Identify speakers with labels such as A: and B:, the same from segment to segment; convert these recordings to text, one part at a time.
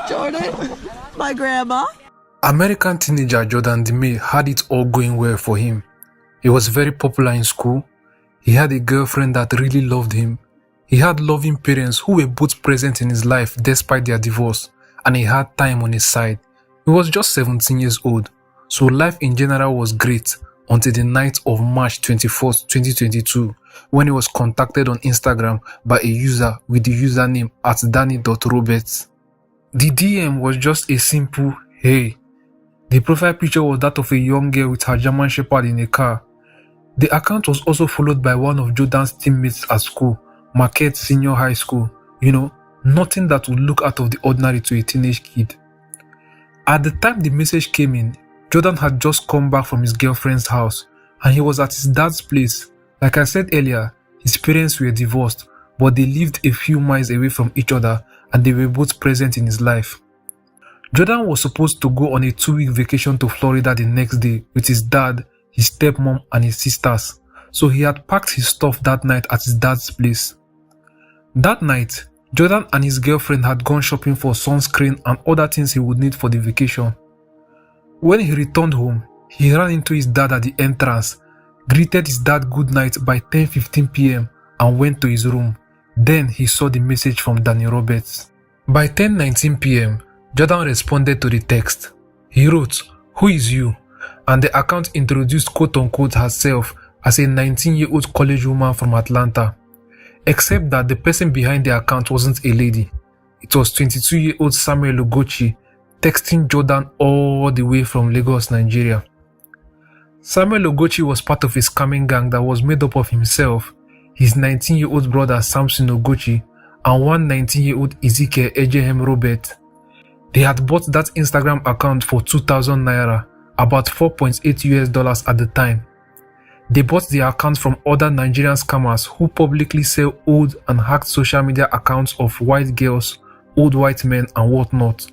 A: Jordan, my grandma.
B: American teenager Jordan DeMay had it all going well for him. He was very popular in school. He had a girlfriend that really loved him. He had loving parents who were both present in his life despite their divorce, and he had time on his side. He was just 17 years old, so life in general was great until the night of March 24th, 2022, when he was contacted on Instagram by a user with the username @Dani.Robertts. The DM was just a simple, "Hey." The profile picture was that of a young girl with her German Shepherd in a car. The account was also followed by one of Jordan's teammates at school, Marquette Senior High School. Nothing that would look out of the ordinary to a teenage kid. At the time the message came in, Jordan had just come back from his girlfriend's house and he was at his dad's place. Like I said earlier, his parents were divorced, but they lived a few miles away from each other and they were both present in his life. Jordan was supposed to go on a 2-week vacation to Florida the next day with his dad, his stepmom and his sisters, so he had packed his stuff that night at his dad's place. That night, Jordan and his girlfriend had gone shopping for sunscreen and other things he would need for the vacation. When he returned home, he ran into his dad at the entrance, greeted his dad good night by 10:15 p.m. and went to his room. Then he saw the message from Dani Robertts. By 10:19 p.m., Jordan responded to the text. He wrote, "Who is you?" and the account introduced quote-unquote herself as a 19-year-old college woman from Atlanta. Except that the person behind the account wasn't a lady. It was 22-year-old Samuel Ogochi texting Jordan all the way from Lagos, Nigeria. Samuel Ogochi was part of a scamming gang that was made up of himself, his 19-year-old brother Samson Ogochi, and one 19-year-old Ezekiel Ejehem Robert. They had bought that Instagram account for 2,000 naira, about $4.8 at the time. They bought the account from other Nigerian scammers who publicly sell old and hacked social media accounts of white girls, old white men and whatnot.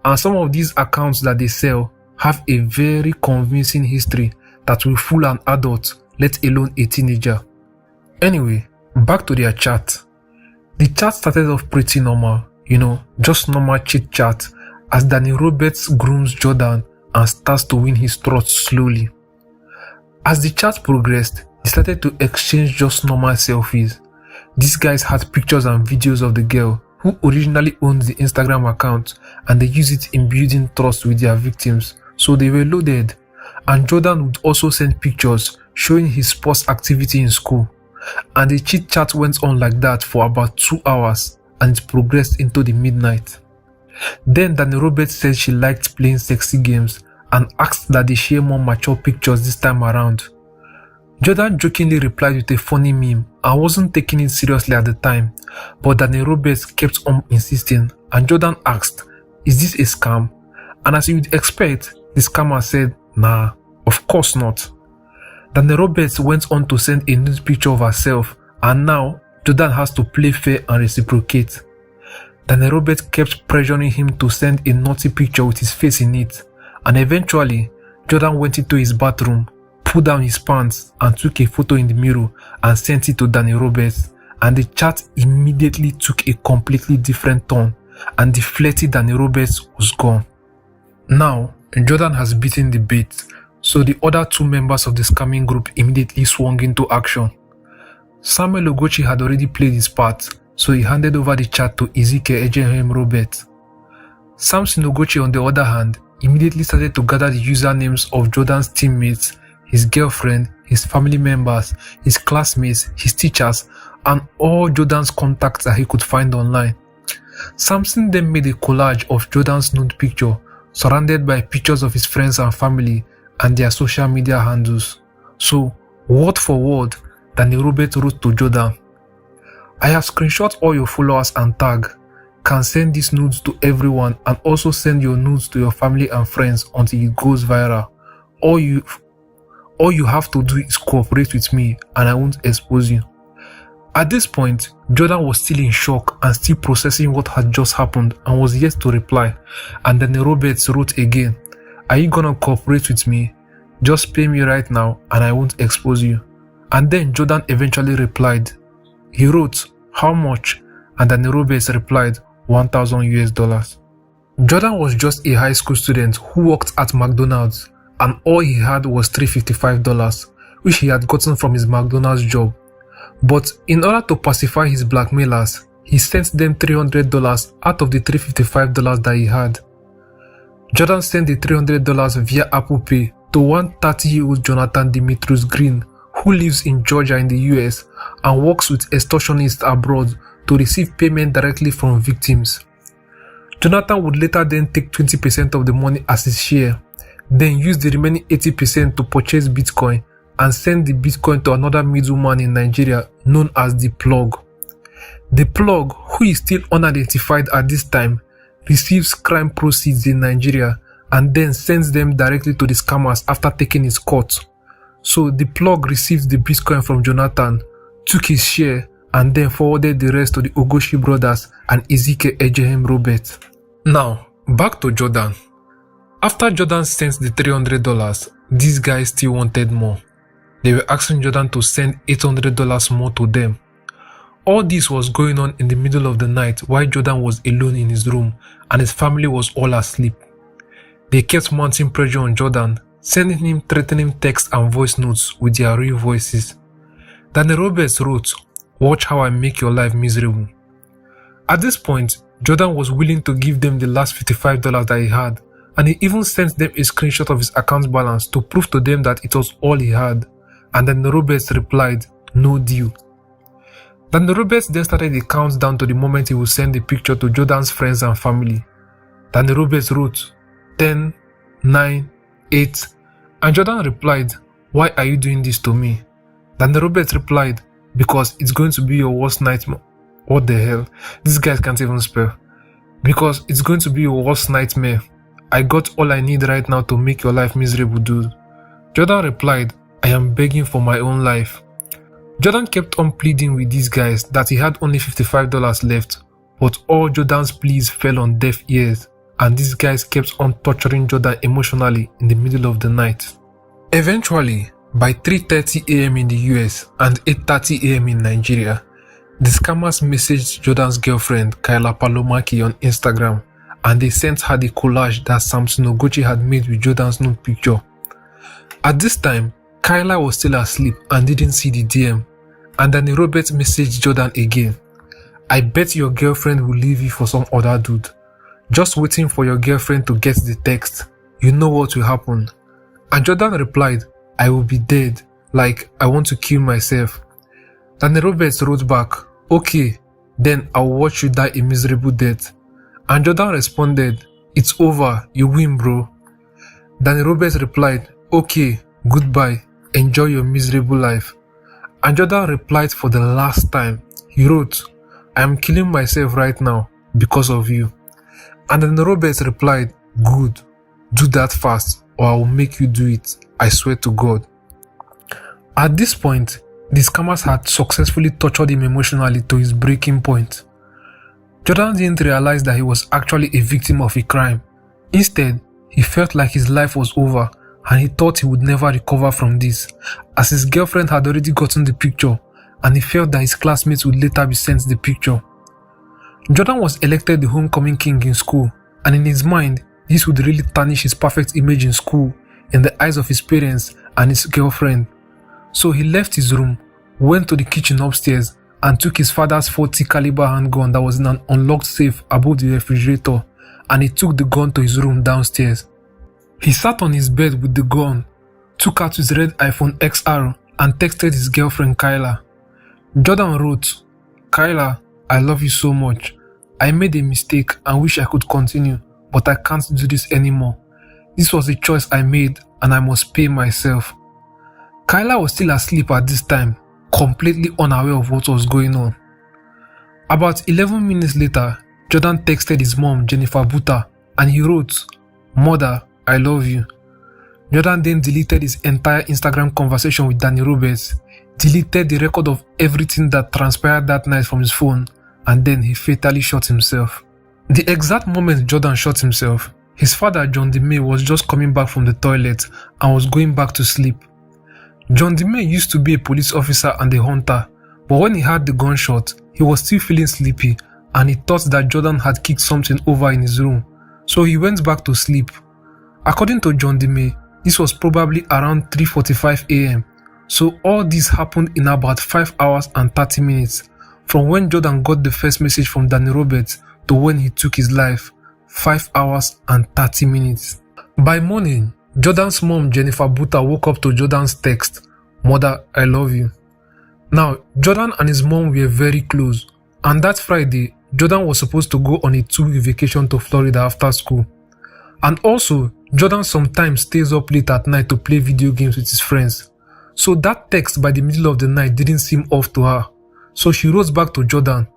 B: And some of these accounts that they sell have a very convincing history that will fool an adult, let alone a teenager. Anyway, back to their chat. The chat started off pretty normal, just normal chit-chat, as Dani Robertts grooms Jordan and starts to win his trust slowly. As the chat progressed, they started to exchange just normal selfies. These guys had pictures and videos of the girl, who originally owned the Instagram account, and they used it in building trust with their victims, so they were loaded. And Jordan would also send pictures showing his sports activity in school. And the chit-chat went on like that for about 2 hours, and it progressed into the midnight. Then Dani Robertts said she liked playing sexy games and asked that they share more mature pictures this time around. Jordan jokingly replied with a funny meme and wasn't taking it seriously at the time, but Dani Robertts kept on insisting and Jordan asked, "Is this a scam?" And as you would expect, the scammer said, "Nah, of course not." Dani Robertts went on to send a nude picture of herself, and now Jordan has to play fair and reciprocate. Dani Robertts kept pressuring him to send a naughty picture with his face in it, and eventually Jordan went into his bathroom, pulled down his pants and took a photo in the mirror and sent it to Dani Robertts, and the chat immediately took a completely different turn and the flirty Dani Robertts was gone. Now, Jordan has beaten the bait, so the other two members of the scamming group immediately swung into action. Samuel Ogochi had already played his part, so he handed over the chat to Ezekiel Ejehem Robert. Samson Ogochi, on the other hand, immediately started to gather the usernames of Jordan's teammates, his girlfriend, his family members, his classmates, his teachers, and all Jordan's contacts that he could find online. Samson then made a collage of Jordan's nude picture, surrounded by pictures of his friends and family and their social media handles. So, word for word, Dani Robertts wrote to Jordan, "I have screenshot all your followers and tag. Can send these nudes to everyone and also send your nudes to your family and friends until it goes viral. All you have to do is cooperate with me and I won't expose you." At this point, Jordan was still in shock and still processing what had just happened and was yet to reply. And then Robertts wrote again, "Are you gonna cooperate with me? Just pay me right now and I won't expose you." And then Jordan eventually replied. He wrote, "How much?" And then Robertts replied, $1,000 US. Jordan was just a high school student who worked at McDonald's, and all he had was $355, which he had gotten from his McDonald's job. But in order to pacify his blackmailers, he sent them $300 out of the $355 that he had. Jordan sent the $300 via Apple Pay to one 30-year-old Jonathan Demetrius Green, who lives in Georgia in the US and works with extortionists abroad to receive payment directly from victims. Jonathan would later then take 20% of the money as his share, then use the remaining 80% to purchase Bitcoin and send the Bitcoin to another middleman in Nigeria known as the Plug. The Plug, who is still unidentified at this time, receives crime proceeds in Nigeria and then sends them directly to the scammers after taking his cut. So the Plug received the Bitcoin from Jonathan, took his share, and then forwarded the rest to the Ogoshi brothers and Ezekiel Dani Robertts. Now, back to Jordan. After Jordan sent the $300, these guys still wanted more. They were asking Jordan to send $800 more to them. All this was going on in the middle of the night while Jordan was alone in his room and his family was all asleep. They kept mounting pressure on Jordan, sending him threatening texts and voice notes with their real voices. Dani Robertts wrote, "Watch how I make your life miserable." At this point, Jordan was willing to give them the last $55 that he had, and he even sent them a screenshot of his account balance to prove to them that it was all he had, and Dani Robertts replied, "No deal." Dani Robertts then started a countdown to the moment he would send the picture to Jordan's friends and family. Dani Robertts wrote, 10, 9, 8, and Jordan replied, "Why are you doing this to me?" Dani Robertts replied, "Because it's going to be your worst nightmare." What the hell? These guys can't even spell. "Because it's going to be your worst nightmare. I got all I need right now to make your life miserable, dude." Jordan replied, "I am begging for my own life." Jordan kept on pleading with these guys that he had only $55 left, but all Jordan's pleas fell on deaf ears, and these guys kept on torturing Jordan emotionally in the middle of the night. Eventually, by 3:30 a.m. in the US and 8:30 a.m. in Nigeria, the scammers messaged Jordan's girlfriend Kyla Palomaki on Instagram, and they sent her the collage that Samson Ogochi had made with Jordan's nude picture. At this time, Kyla was still asleep and didn't see the DM, and Dani Robertts messaged Jordan again. "I bet your girlfriend will leave you for some other dude. Just waiting for your girlfriend to get the text. You know what will happen." And Jordan replied, "I will be dead, like I want to kill myself." Dani Robertts wrote back, "Okay, then I'll watch you die a miserable death." And Jordan responded, "It's over, you win, bro." Dani Robertts replied, "Okay, goodbye, enjoy your miserable life." And Jordan replied for the last time. He wrote, "I am killing myself right now because of you." And then Robertts replied, "Good, do that fast or I will make you do it, I swear to God." At this point, the scammers had successfully tortured him emotionally to his breaking point. Jordan didn't realize that he was actually a victim of a crime. Instead, he felt like his life was over and he thought he would never recover from this, as his girlfriend had already gotten the picture and he felt that his classmates would later be sent the picture. Jordan was elected the homecoming king in school, and in his mind, this would really tarnish his perfect image in school, in the eyes of his parents and his girlfriend. So he left his room, went to the kitchen upstairs, and took his father's 40 caliber handgun that was in an unlocked safe above the refrigerator, and he took the gun to his room downstairs. He sat on his bed with the gun, took out his red iPhone XR, and texted his girlfriend Kyla. Jordan wrote, "Kyla, I love you so much. I made a mistake and wish I could continue, but I can't do this anymore. This was a choice I made and I must pay myself." Kyla was still asleep at this time, completely unaware of what was going on. About 11 minutes later, Jordan texted his mom, Jennifer Buta, and he wrote, "Mother, I love you." Jordan then deleted his entire Instagram conversation with Dani Robertts, deleted the record of everything that transpired that night from his phone, and then he fatally shot himself. The exact moment Jordan shot himself, his father John DeMay was just coming back from the toilet and was going back to sleep. John DeMay used to be a police officer and a hunter, but when he heard the gunshot, he was still feeling sleepy and he thought that Jordan had kicked something over in his room. so he went back to sleep. According to John DeMay, this was probably around 3:45 a.m. So all this happened in about 5 hours and 30 minutes from when Jordan got the first message from Dani Robertts to when he took his life. 5 hours and 30 minutes. By morning, Jordan's mom Jennifer Buta woke up to Jordan's text, "Mother, I love you." Now, Jordan and his mom were very close, and that Friday, Jordan was supposed to go on a 2-week vacation to Florida after school. And also, Jordan sometimes stays up late at night to play video games with his friends. So that text by the middle of the night didn't seem off to her. So she wrote back to Jordan,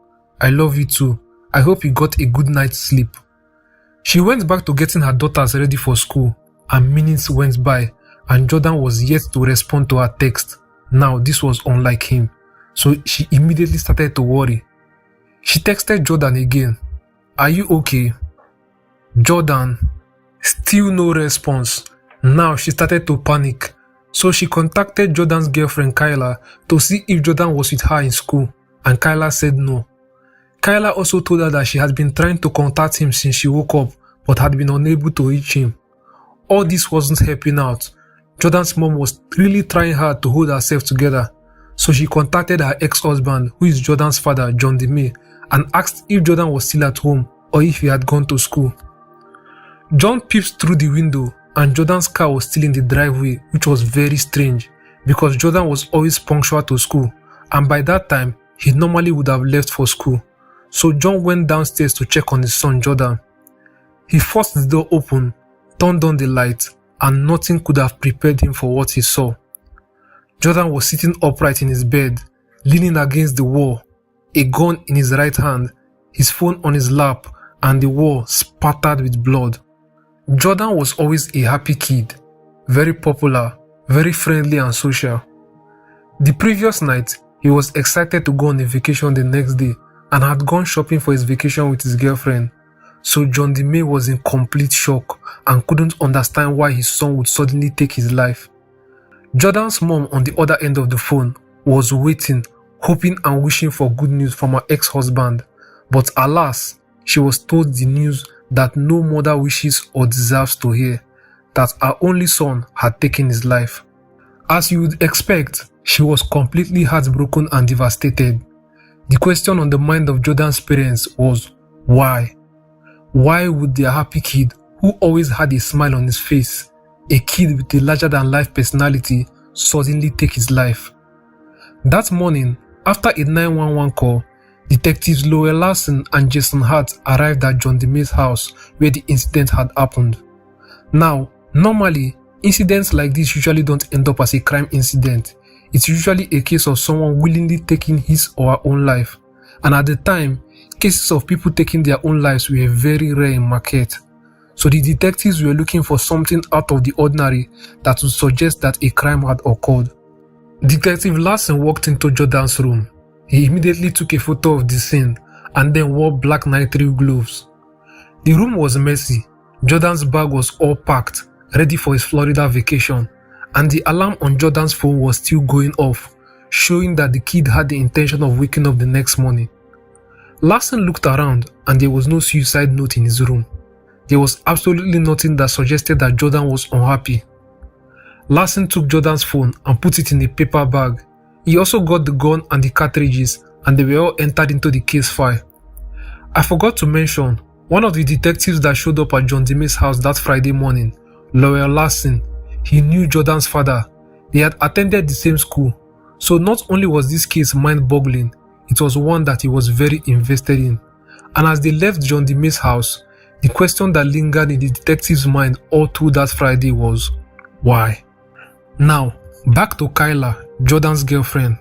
B: "I love you too. I hope you got a good night's sleep." She went back to getting her daughters ready for school, and minutes went by, and Jordan was yet to respond to her text. Now this was unlike him, so she immediately started to worry. She texted Jordan again, "Are you okay?" Jordan, still no response. Now she started to panic, so she contacted Jordan's girlfriend Kyla to see if Jordan was with her in school, and Kyla said no. Kyla also told her that she had been trying to contact him since she woke up, but had been unable to reach him. All this wasn't helping out. Jordan's mom was really trying hard to hold herself together, so she contacted her ex-husband, who is Jordan's father, John DeMay, and asked if Jordan was still at home or if he had gone to school. John peeped through the window, and Jordan's car was still in the driveway, which was very strange because Jordan was always punctual to school, and by that time, he normally would have left for school. So John went downstairs to check on his son Jordan. He forced the door open, turned on the light, and nothing could have prepared him for what he saw. Jordan was sitting upright in his bed, leaning against the wall, a gun in his right hand, his phone on his lap, and the wall spattered with blood. Jordan was always a happy kid, very popular, very friendly and social. The previous night, he was excited to go on a vacation the next day and had gone shopping for his vacation with his girlfriend. So John DeMay was in complete shock and couldn't understand why his son would suddenly take his life. Jordan's mom on the other end of the phone was waiting, hoping and wishing for good news from her ex-husband, but alas, she was told the news that no mother wishes or deserves to hear, that her only son had taken his life. As you would expect, she was completely heartbroken and devastated. The question on the mind of Jordan's parents was, why? Why would their happy kid, who always had a smile on his face, a kid with a larger-than-life personality, suddenly take his life? That morning, after a 911 call, Detectives Lowell Larson and Jason Hart arrived at John DeMay's house where the incident had happened. Now, normally, incidents like this usually don't end up as a crime incident. It's usually a case of someone willingly taking his or her own life. And at the time, cases of people taking their own lives were very rare in Marquette. So the detectives were looking for something out of the ordinary that would suggest that a crime had occurred. Detective Larson walked into Jordan's room. He immediately took a photo of the scene and then wore black nitrile gloves. The room was messy. Jordan's bag was all packed, ready for his Florida vacation, and the alarm on Jordan's phone was still going off, showing that the kid had the intention of waking up the next morning. Larson looked around and there was no suicide note in his room. There was absolutely nothing that suggested that Jordan was unhappy. Larson took Jordan's phone and put it in a paper bag. He also got the gun and the cartridges, and they were all entered into the case file. I forgot to mention, one of the detectives that showed up at John DeMay's house that Friday morning, Lowell Larson, he knew Jordan's father. They had attended the same school. So not only was this case mind-boggling, it was one that he was very invested in. And as they left John DeMay's house, the question that lingered in the detective's mind all through that Friday was, why? Now, back to Kyla, Jordan's girlfriend.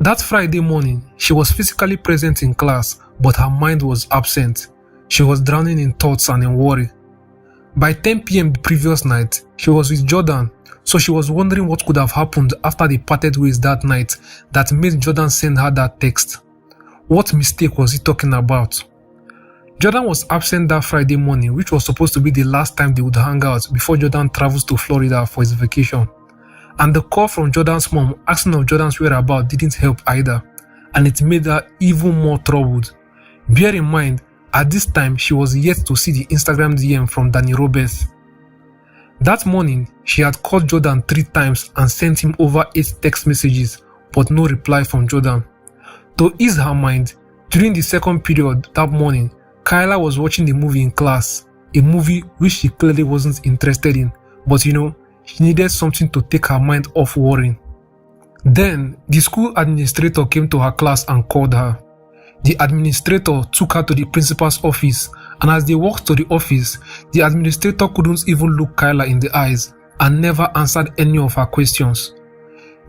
B: That Friday morning, she was physically present in class, but her mind was absent. She was drowning in thoughts and in worry. By 10 p.m. the previous night, she was with Jordan, so she was wondering what could have happened after they parted ways that night that made Jordan send her that text. What mistake was he talking about? Jordan was absent that Friday morning, which was supposed to be the last time they would hang out before Jordan travels to Florida for his vacation. And the call from Jordan's mom asking of Jordan's whereabouts didn't help either, and it made her even more troubled. Bear in mind At this time, she was yet to see the Instagram DM from Dani Robertts. That morning, she had called Jordan 3 times and sent him over 8 text messages, but no reply from Jordan. To ease her mind, during the second period that morning, Kyla was watching a movie in class, a movie which she clearly wasn't interested in, but she needed something to take her mind off worrying. Then, the school administrator came to her class and called her. The administrator took her to the principal's office, and as they walked to the office, the administrator couldn't even look Kyla in the eyes and never answered any of her questions.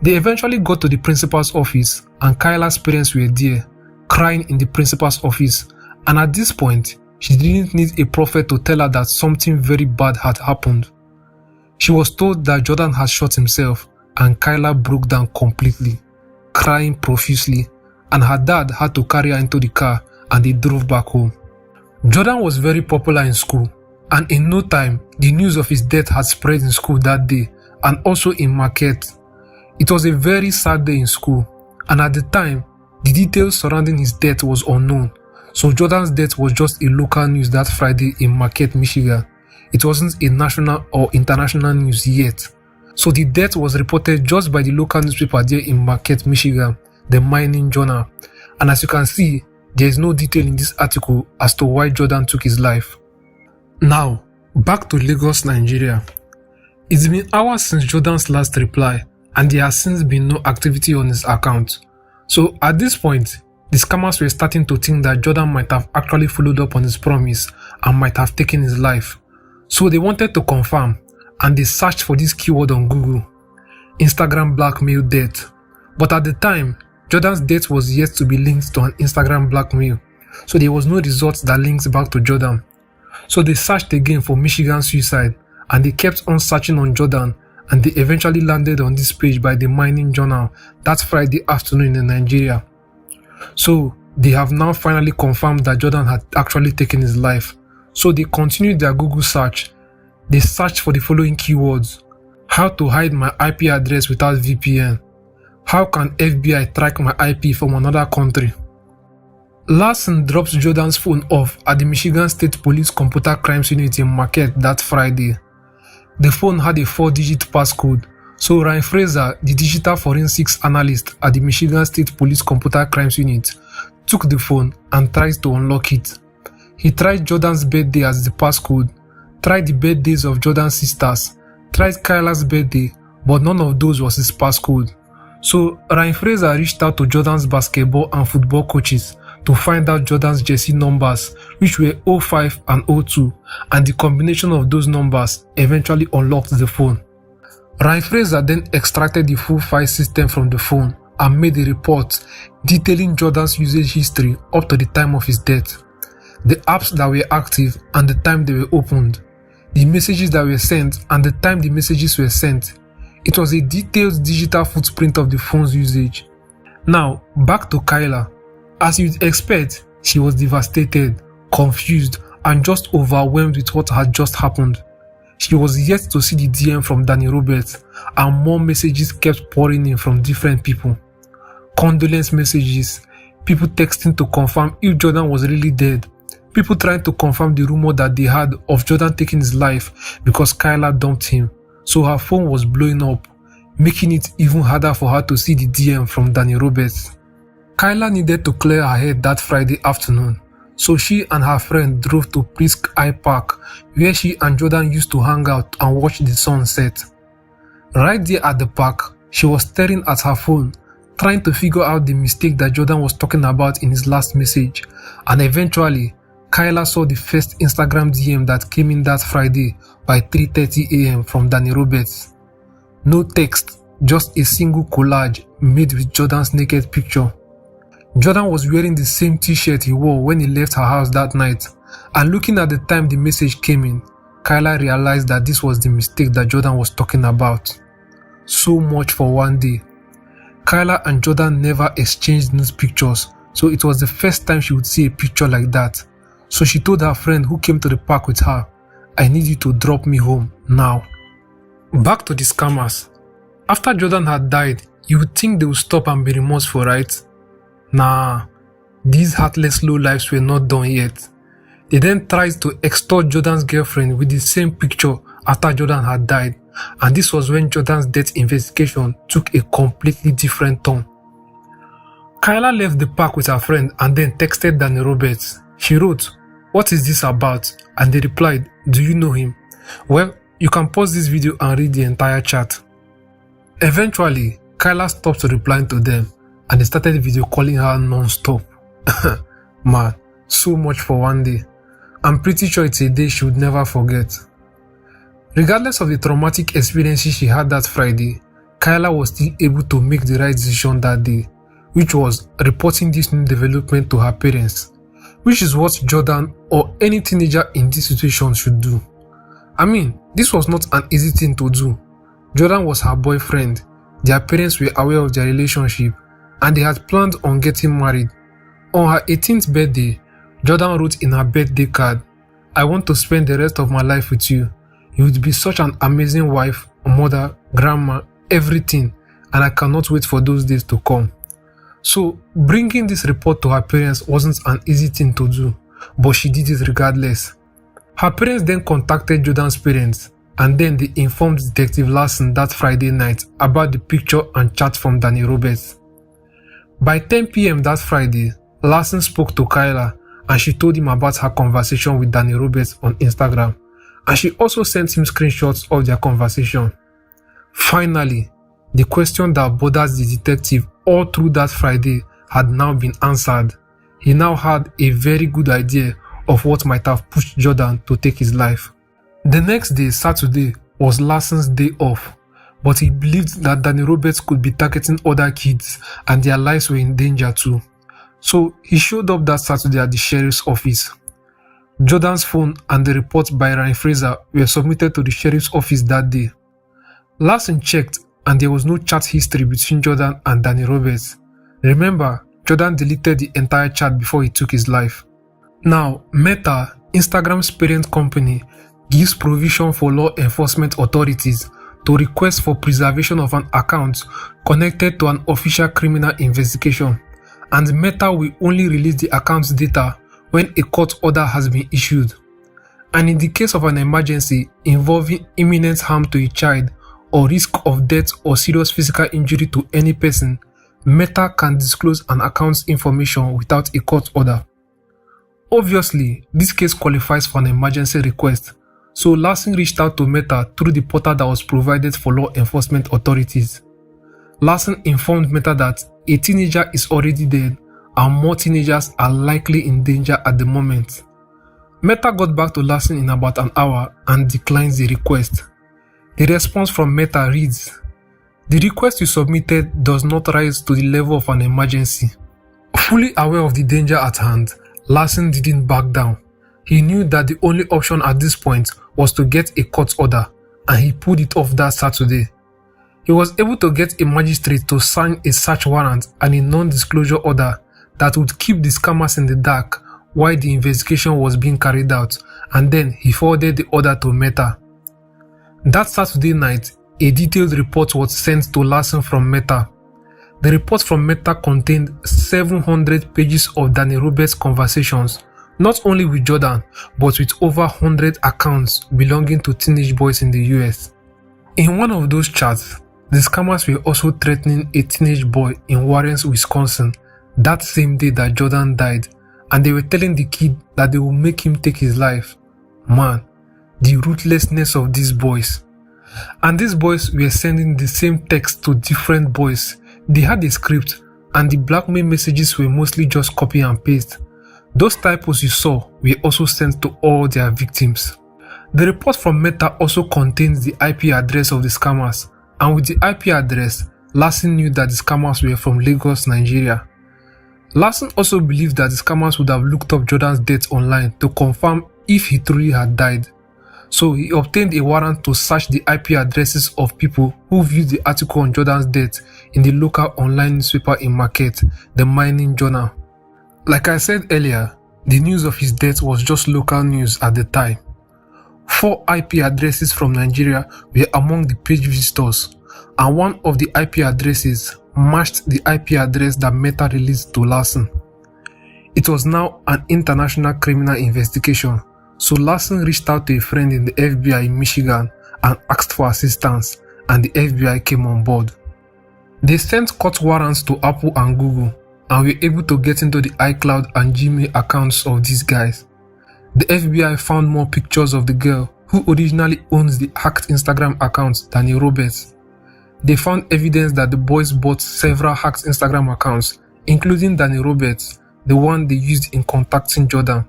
B: They eventually got to the principal's office, and Kyla's parents were there, crying in the principal's office, and at this point, she didn't need a prophet to tell her that something very bad had happened. She was told that Jordan had shot himself, and Kyla broke down completely, crying profusely, and her dad had to carry her into the car and they drove back home. Jordan was very popular in school, and in no time, the news of his death had spread in school that day and also in market. It was a very sad day in school, and at the time, the details surrounding his death was unknown, so Jordan's death was just a local news that Friday in Marquette, Michigan. It wasn't a national or international news yet. So the death was reported just by the local newspaper there in Marquette, Michigan, the Mining Journal. And as you can see, there is no detail in this article as to why Jordan took his life. Now, back to Lagos, Nigeria. It's been hours since Jordan's last reply, and there has since been no activity on his account. So at this point, the scammers were starting to think that Jordan might have actually followed up on his promise and might have taken his life. So they wanted to confirm, and they searched for this keyword on Google: Instagram blackmail death. But at the time, Jordan's death was yet to be linked to an Instagram blackmail, so there was no result that links back to Jordan. So they searched again for Michigan suicide, and they kept on searching on Jordan, and they eventually landed on this page by the Mining Journal that Friday afternoon in Nigeria. So they have now finally confirmed that Jordan had actually taken his life. So they continued their Google search. They searched for the following keywords: how to hide my IP address without VPN, how can FBI track my IP from another country. Larson dropped Jordan's phone off at the Michigan State Police Computer Crimes Unit in Marquette that Friday. The phone had a 4-digit passcode, so Ryan Fraser, the digital forensics analyst at the Michigan State Police Computer Crimes Unit, took the phone and tried to unlock it. He tried Jordan's birthday as the passcode, tried the birthdays of Jordan's sisters, tried Kyla's birthday, but none of those was his passcode. So Ryan Fraser reached out to Jordan's basketball and football coaches to find out Jordan's jersey numbers, which were 05 and 02, and the combination of those numbers eventually unlocked the phone. Ryan Fraser then extracted the full file system from the phone and made a report detailing Jordan's usage history up to the time of his death, the apps that were active and the time they were opened, the messages that were sent and the time the messages were sent. It was a detailed digital footprint of the phone's usage. Now, back to Kyla. As you'd expect, she was devastated, confused, and just overwhelmed with what had just happened. She was yet to see the DM from Dani Robertts, and more messages kept pouring in from different people. Condolence messages, people texting to confirm if Jordan was really dead, people trying to confirm the rumor that they had of Jordan taking his life because Kyla dumped him, so her phone was blowing up, making it even harder for her to see the DM from Dani Robertts. Kyla needed to clear her head that Friday afternoon, so she and her friend drove to Prisk Eye Park, where she and Jordan used to hang out and watch the sunset. Right there at the park, she was staring at her phone, trying to figure out the mistake that Jordan was talking about in his last message, and eventually, Kyla saw the first Instagram DM that came in that Friday by 3:30 a.m. from Dani Robertts. No text, just a single collage made with Jordan's naked picture. Jordan was wearing the same t-shirt he wore when he left her house that night, and looking at the time the message came in, Kyla realized that this was the mistake that Jordan was talking about. So much for one day. Kyla and Jordan never exchanged nude pictures, so it was the first time she would see a picture like that. So she told her friend who came to the park with her, "I need you to drop me home now." Back to the scammers. After Jordan had died, you would think they would stop and be remorseful, right? Nah, these heartless lowlifes were not done yet. He then tried to extort Jordan's girlfriend with the same picture after Jordan had died, and this was when Jordan's death investigation took a completely different turn. Kyla left the park with her friend and then texted Dani Robertts. She wrote, "What is this about?" And they replied, "Do you know him?" Well, you can pause this video and read the entire chat. Eventually, Kyla stopped replying to them and they started video calling her non-stop. Man, so much for one day. I'm pretty sure it's a day she would never forget. Regardless of the traumatic experiences she had that Friday, Kyla was still able to make the right decision that day, which was reporting this new development to her parents, which is what Jordan or any teenager in this situation should do. I mean, this was not an easy thing to do. Jordan was her boyfriend, their parents were aware of their relationship, and they had planned on getting married. On her 18th birthday, Jordan wrote in her birthday card, "I want to spend the rest of my life with you. You would be such an amazing wife, mother, grandma, everything, and I cannot wait for those days to come." So, bringing this report to her parents wasn't an easy thing to do, but she did it regardless. Her parents then contacted Jordan's parents, and then they informed Detective Larson that Friday night about the picture and chat from Dani Robertts. By 10 p.m. that Friday, Larson spoke to Kyla and she told him about her conversation with Dani Robertts on Instagram, and she also sent him screenshots of their conversation. Finally, the question that bothered the detective all through that Friday had now been answered. He now had a very good idea of what might have pushed Jordan to take his life. The next day, Saturday, was Larson's day off, but he believed that Dani Robertts could be targeting other kids and their lives were in danger too. So he showed up that Saturday at the sheriff's office. Jordan's phone and the report by Ryan Fraser were submitted to the sheriff's office that day. Larson checked and there was no chat history between Jordan and Dani Robertts. Remember, Jordan deleted the entire chat before he took his life. Now, Meta, Instagram's parent company, gives provision for law enforcement authorities to request for preservation of an account connected to an official criminal investigation, and Meta will only release the account's data when a court order has been issued. And in the case of an emergency involving imminent harm to a child or risk of death or serious physical injury to any person, Meta can disclose an account's information without a court order. Obviously, this case qualifies for an emergency request, so Larson reached out to Meta through the portal that was provided for law enforcement authorities. Larson informed Meta that a teenager is already dead and more teenagers are likely in danger at the moment. Meta got back to Larson in about an hour and declines the request. The response from Meta reads, "The request you submitted does not rise to the level of an emergency." Fully aware of the danger at hand, Larson didn't back down. He knew that the only option at this point was to get a court order, and he pulled it off that Saturday. He was able to get a magistrate to sign a search warrant and a non-disclosure order that would keep the scammers in the dark while the investigation was being carried out, and then he forwarded the order to Meta. That Saturday night, a detailed report was sent to Larson from Meta. The report from Meta contained 700 pages of Dani Robertts' conversations, not only with Jordan, but with over 100 accounts belonging to teenage boys in the US. In one of those chats, the scammers were also threatening a teenage boy in Warren, Wisconsin, that same day that Jordan died, and they were telling the kid that they will make him take his life. Man, the ruthlessness of these boys. And these boys were sending the same text to different boys. They had a script, and the blackmail messages were mostly just copy and paste. Those typos you saw were also sent to all their victims. The report from Meta also contains the IP address of the scammers, and with the IP address, Larson knew that the scammers were from Lagos, Nigeria. Larson also believed that the scammers would have looked up Jordan's death online to confirm if he truly had died. So he obtained a warrant to search the IP addresses of people who viewed the article on Jordan's death in the local online newspaper in Marquette, the Mining Journal. Like I said earlier, the news of his death was just local news at the time. 4 IP addresses from Nigeria were among the page visitors, and one of the IP addresses matched the IP address that Meta released to Larson. It It was now an international criminal investigation, so Larson reached out to a friend in the FBI in Michigan and asked for assistance, and the FBI came on board. They sent court warrants to Apple and Google and were able to get into the iCloud and Gmail accounts of these guys. The FBI found more pictures of the girl who originally owns the hacked Instagram account, Dani Robertts. They found evidence that the boys bought several hacked Instagram accounts, including Dani Robertts, the one they used in contacting Jordan.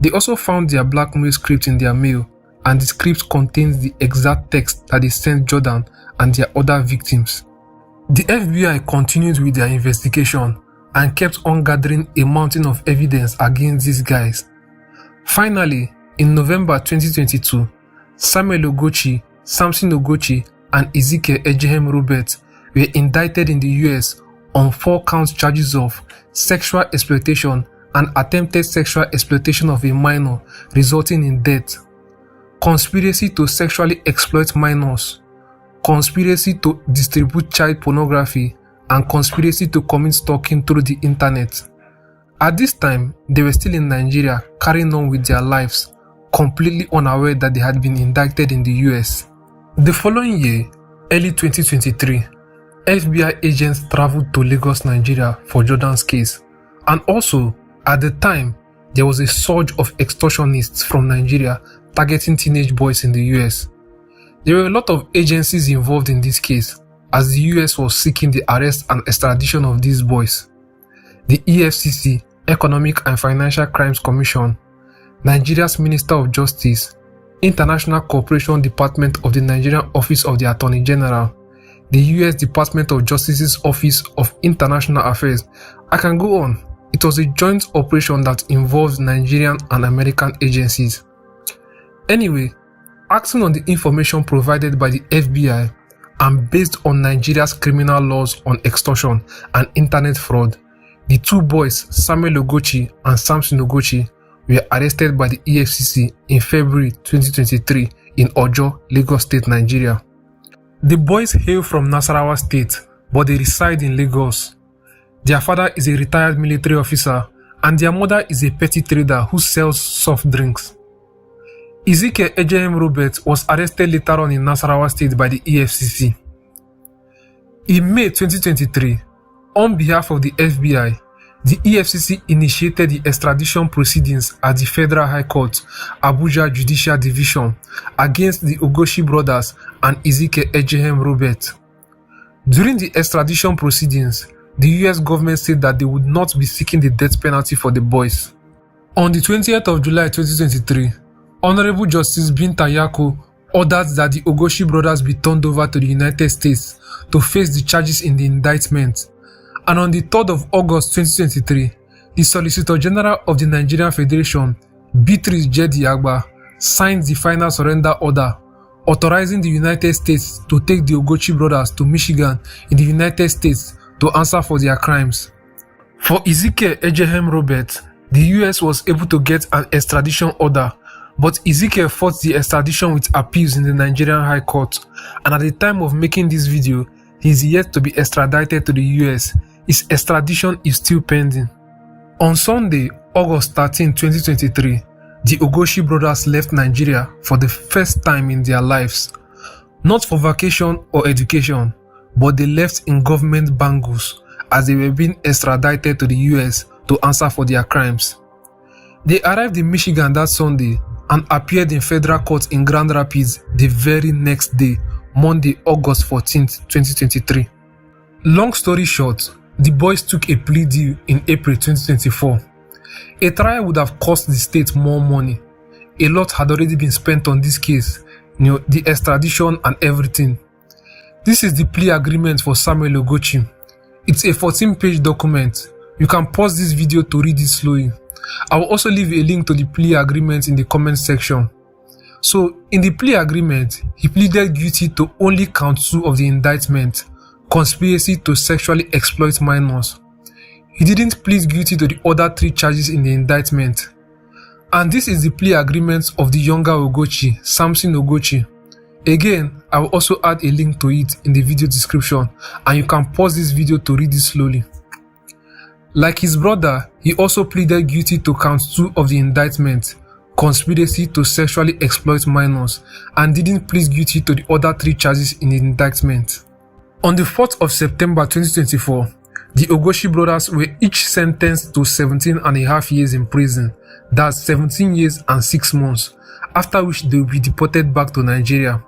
B: They also found their blackmail script in their mail, and the script contains the exact text that they sent Jordan and their other victims. The FBI continued with their investigation and kept on gathering a mountain of evidence against these guys. Finally, in November 2022, Samuel Ogochi, Samson Ogochi, and Ezekiel Ejehem Roberts were indicted in the US on 4-count charges of sexual exploitation and attempted sexual exploitation of a minor resulting in death, conspiracy to sexually exploit minors, conspiracy to distribute child pornography, and conspiracy to commit stalking through the internet. At this time, they were still in Nigeria carrying on with their lives, completely unaware that they had been indicted in the US. The following year, early 2023, FBI agents traveled to Lagos, Nigeria for Jordan's case, and also, at the time, there was a surge of extortionists from Nigeria targeting teenage boys in the US. There were a lot of agencies involved in this case, as the US was seeking the arrest and extradition of these boys. The EFCC, Economic and Financial Crimes Commission, Nigeria's Minister of Justice, International Cooperation Department of the Nigerian Office of the Attorney General, the US Department of Justice's Office of International Affairs. I can go on. It was a joint operation that involved Nigerian and American agencies. Anyway, acting on the information provided by the FBI and based on Nigeria's criminal laws on extortion and internet fraud, the two boys, Samuel Ogochi and Samson Ogochi, were arrested by the EFCC in February 2023 in Ojo, Lagos State, Nigeria. The boys hail from Nasarawa State, but they reside in Lagos. Their father is a retired military officer, and their mother is a petty trader who sells soft drinks. Ezekiel Ejehem Roberts was arrested later on in Nasarawa State by the EFCC. In May 2023, on behalf of the FBI, the EFCC initiated the extradition proceedings at the Federal High Court, Abuja Judicial Division, against the Ogochi brothers and Ezekiel Ejehem Roberts. During the extradition proceedings, the US government said that they would not be seeking the death penalty for the boys. On the 20th of July 2023, Honorable Justice Binta Yako ordered that the Ogochi brothers be turned over to the United States to face the charges in the indictment. And on the 3rd of August 2023, the Solicitor General of the Nigerian Federation, Beatrice Jedi Agba, signed the final surrender order, authorizing the United States to take the Ogochi brothers to Michigan in the United States to answer for their crimes. For Ezekiel Ejehem Roberts, the US was able to get an extradition order, but Ezekiel fought the extradition with appeals in the Nigerian High Court, and at the time of making this video, he is yet to be extradited to the US. His extradition is still pending. On Sunday, August 13, 2023, the Ogochi brothers left Nigeria for the first time in their lives. Not for vacation or education, but they left in government bangles as they were being extradited to the US to answer for their crimes. They arrived in Michigan that Sunday and appeared in federal court in Grand Rapids the very next day, Monday, August 14, 2023. Long story short, the boys took a plea deal in April 2024. A trial would have cost the state more money. A lot had already been spent on this case, the extradition and everything. This is the plea agreement for Samuel Ogochi. It's a 14-page document. You can pause this video to read it slowly. I will also leave a link to the plea agreement in the comment section. So, in the plea agreement, he pleaded guilty to only count 2 of the indictment, conspiracy to sexually exploit minors. He didn't plead guilty to the other 3 charges in the indictment. And this is the plea agreement of the younger Ogochi, Samson Ogochi. Again, I will also add a link to it in the video description, and you can pause this video to read it slowly. Like his brother, he also pleaded guilty to count 2 of the indictment, conspiracy to sexually exploit minors, and didn't plead guilty to the other 3 charges in the indictment. On the 4th of September 2024, the Ogoshi brothers were each sentenced to 17 and a half years in prison, that's 17 years and 6 months, after which they will be deported back to Nigeria.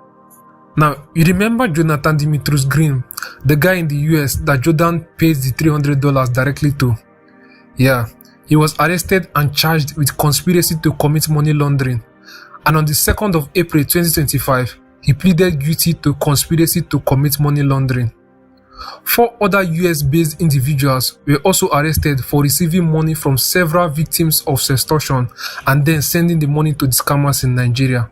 B: Now, you remember Jonathan Dimitrius Green, the guy in the US that Jordan paid the $300 directly to? Yeah, he was arrested and charged with conspiracy to commit money laundering, and on the 2nd of April 2025, he pleaded guilty to conspiracy to commit money laundering. 4 other US-based individuals were also arrested for receiving money from several victims of sextortion and then sending the money to the scammers in Nigeria.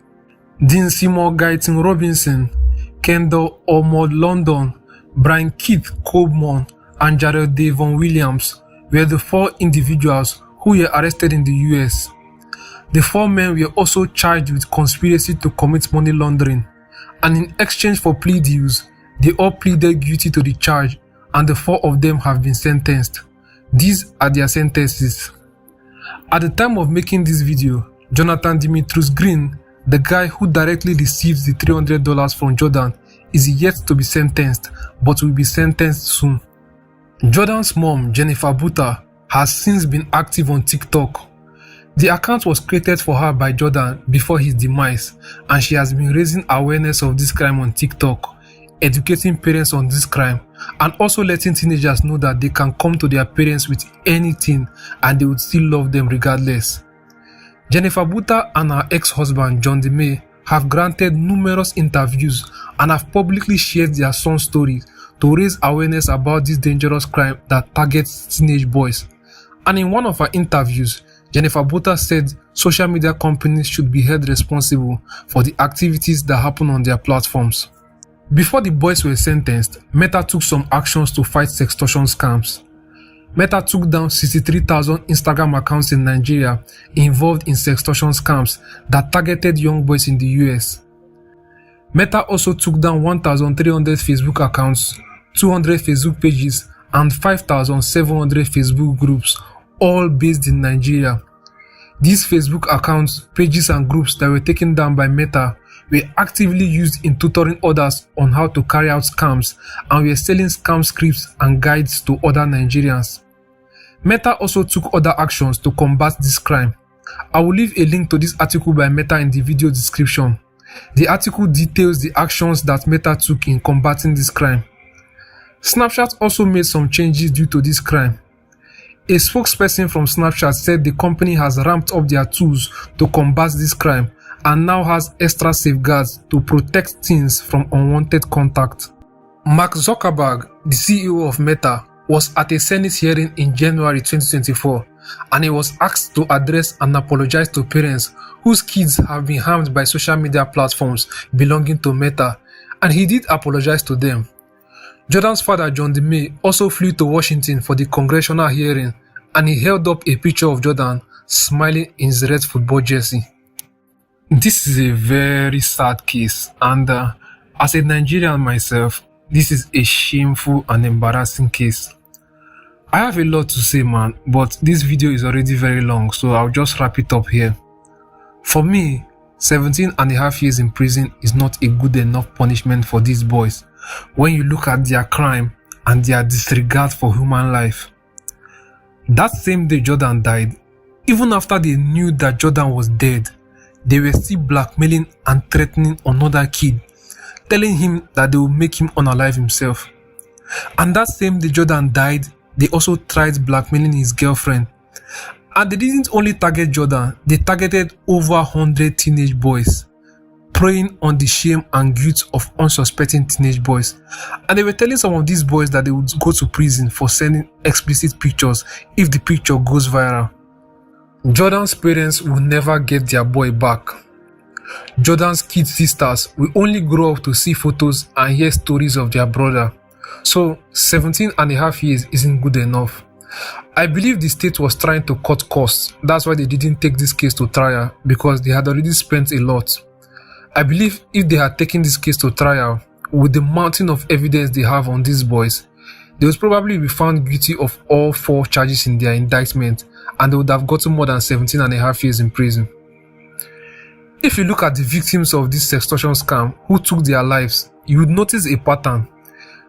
B: Dean Seymour Guyton Robinson, Kendall Ormond London, Brian Keith Coleman, and Jared Davon Williams were the 4 individuals who were arrested in the US. The 4 men were also charged with conspiracy to commit money laundering, and in exchange for plea deals, they all pleaded guilty to the charge, and the 4 of them have been sentenced. These are their sentences. At the time of making this video, Jonathan Dimitrius Green, the guy who directly received the $300 from Jordan, is yet to be sentenced, but will be sentenced soon. Jordan's mom, Jennifer Buta, has since been active on TikTok. The account was created for her by Jordan before his demise, and she has been raising awareness of this crime on TikTok, educating parents on this crime, and also letting teenagers know that they can come to their parents with anything and they would still love them regardless. Jennifer Buta and her ex-husband John DeMay have granted numerous interviews and have publicly shared their son's stories to raise awareness about this dangerous crime that targets teenage boys. And in one of her interviews, Jennifer Buta said social media companies should be held responsible for the activities that happen on their platforms. Before the boys were sentenced, Meta took some actions to fight sextortion scams. Meta took down 63,000 Instagram accounts in Nigeria involved in sextortion scams that targeted young boys in the US. Meta also took down 1,300 Facebook accounts, 200 Facebook pages, and 5,700 Facebook groups, all based in Nigeria. These Facebook accounts, pages, and groups that were taken down by Meta were actively used in tutoring others on how to carry out scams and were selling scam scripts and guides to other Nigerians. Meta also took other actions to combat this crime. I will leave a link to this article by Meta in the video description. The article details the actions that Meta took in combating this crime. Snapchat also made some changes due to this crime. A spokesperson from Snapchat said the company has ramped up their tools to combat this crime and now has extra safeguards to protect teens from unwanted contact. Mark Zuckerberg, the CEO of Meta, was at a Senate hearing in January 2024, and he was asked to address and apologize to parents whose kids have been harmed by social media platforms belonging to Meta, and he did apologize to them. Jordan's father, John DeMay, also flew to Washington for the congressional hearing, and he held up a picture of Jordan smiling in his red football jersey. This is a very sad case, and as a Nigerian myself, this is a shameful and embarrassing case. I have a lot to say, man, but this video is already very long, so I'll just wrap it up here. For me, 17 and a half years in prison is not a good enough punishment for these boys when you look at their crime and their disregard for human life. That same day Jordan died, even after they knew that Jordan was dead, they were still blackmailing and threatening another kid, telling him that they will make him unalive himself. And that same day Jordan died, they also tried blackmailing his girlfriend. And they didn't only target Jordan, they targeted over 100 teenage boys, preying on the shame and guilt of unsuspecting teenage boys. And they were telling some of these boys that they would go to prison for sending explicit pictures if the picture goes viral. Jordan's parents will never get their boy back. Jordan's kid sisters will only grow up to see photos and hear stories of their brother. So 17 and a half years isn't good enough. I believe the state was trying to cut costs. That's why they didn't take this case to trial, because they had already spent a lot. I believe if they had taken this case to trial, with the mountain of evidence they have on these boys, they would probably be found guilty of all 4 charges in their indictment, and they would have gotten more than 17 and a half years in prison. If you look at the victims of this sextortion scam who took their lives, you would notice a pattern.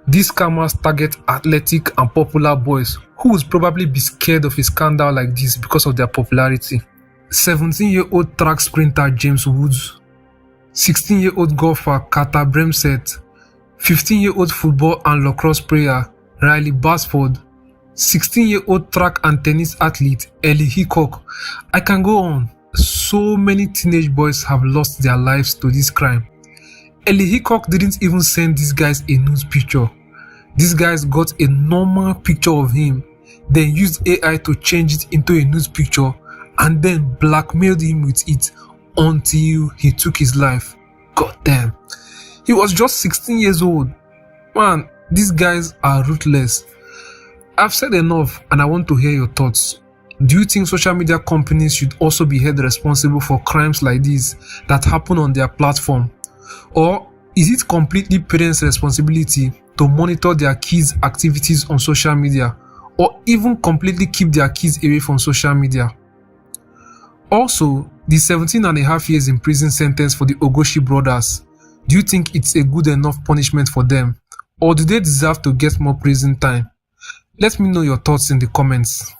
B: These scammers target athletic and popular boys who would probably be scared of a scandal like this because of their popularity. 17-year-old track sprinter James Woods, 16-year-old golfer Carter Bremseth, 15-year-old football and lacrosse player Riley Basford, 16-year-old track and tennis athlete Ellie Hickok. I can go on. So many teenage boys have lost their lives to this crime. Ellie Hickok didn't even send these guys a nude picture. These guys got a normal picture of him, then used AI to change it into a nude picture, and then blackmailed him with it until he took his life. God damn. He was just 16 years old. Man, these guys are ruthless. I've said enough and I want to hear your thoughts. Do you think social media companies should also be held responsible for crimes like these that happen on their platform? Or is it completely parents' responsibility to monitor their kids' activities on social media, or even completely keep their kids away from social media? Also, the 17 and a half years in prison sentence for the Ogoshi brothers, do you think it's a good enough punishment for them, or do they deserve to get more prison time? Let me know your thoughts in the comments.